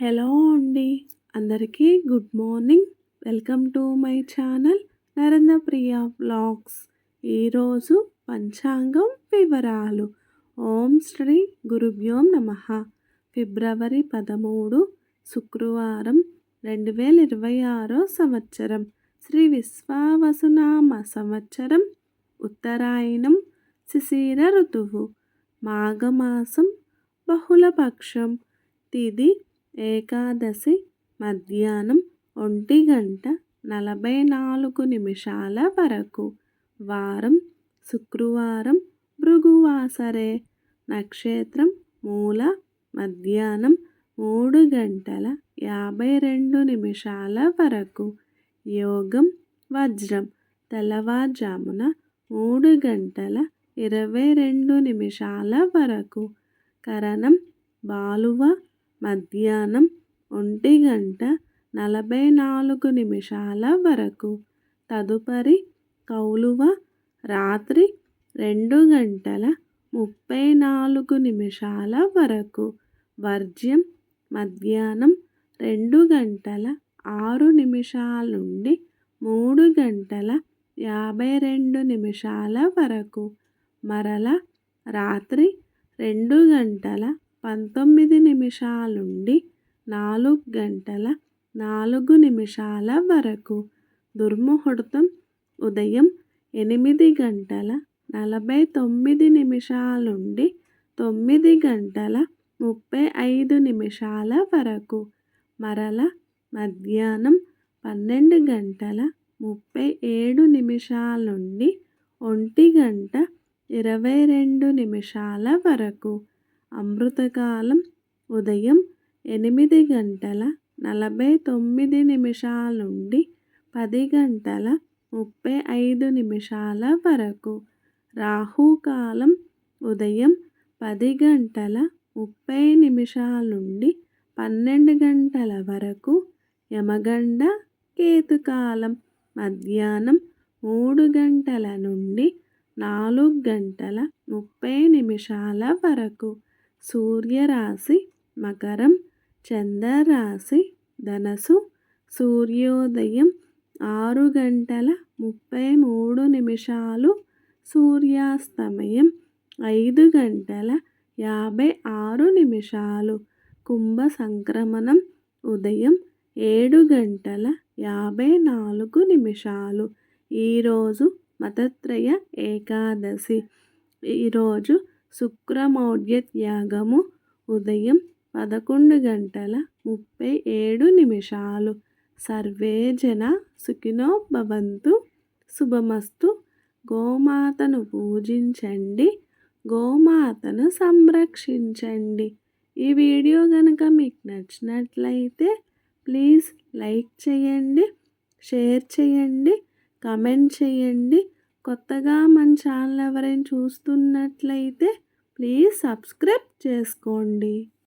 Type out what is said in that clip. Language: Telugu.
హలో అండి. అందరికీ good morning. Welcome to my channel Narendra Priya vlogs. ఈరోజు పంచాంగం వివరాలు. ఓం శ్రీ గురుభ్యో నమః. ఫిబ్రవరి 13 శుక్రవారం 2026 సంవత్సరం. శ్రీ విశ్వావసునామ సంవత్సరం. ఉత్తరాయణం. శిశిర ఋతువు. మాఘమాసం. బహుళపక్షం. తిథి ఏకాదశి. మధ్యాహ్నం 1:44 వరకు. వారం శుక్రవారం. భృగువాసరే. నక్షత్రం మూల. మధ్యాహ్నం 3:52 వరకు. యోగం వజ్రం. తెల్లవారుజామున 3:22 వరకు. కరణం బాలువ. మధ్యాహ్నం 1:44 వరకు. తదుపరి కౌలువ. రాత్రి 2:34 వరకు. వర్జ్యం మధ్యాహ్నం 2:06 నుండి 3:52 వరకు. మరల రాత్రి 2:19 నుండి 4:04 వరకు. దుర్ముహూర్తం ఉదయం 8:49 నుండి 9:35 వరకు. మరల మధ్యాహ్నం 12:37 నుండి 1:22 వరకు. అమృతకాలం ఉదయం 8:49 నుండి 10:35 వరకు. రాహుకాలం ఉదయం 10:30 నుండి 12 వరకు. యమగండ కేతుకాలం మధ్యాహ్నం 3 నుండి 4:30 వరకు. సూర్యరాశి మకరం. చంద్రరాశి ధనస్సు. సూర్యోదయం 6:33. సూర్యాస్తమయం 5:56. కుంభ సంక్రమణం ఉదయం 7:54. ఈరోజు మతత్రయ ఏకాదశి. ఈరోజు శుక్రమౌఢ్యత్యాగము ఉదయం 11:37. సర్వే జన సుఖినో భవంతు. శుభమస్తు. గోమాతను పూజించండి. గోమాతను సంరక్షించండి. ఈ వీడియో కనుక మీకు నచ్చినట్లయితే ప్లీజ్ లైక్ చేయండి, షేర్ చేయండి, కమెంట్ చేయండి. కొత్తగా మన ఛానల్ ఎవరైనా చూస్తున్నట్లయితే ప్లీజ్ సబ్స్క్రైబ్ చేసుకోండి.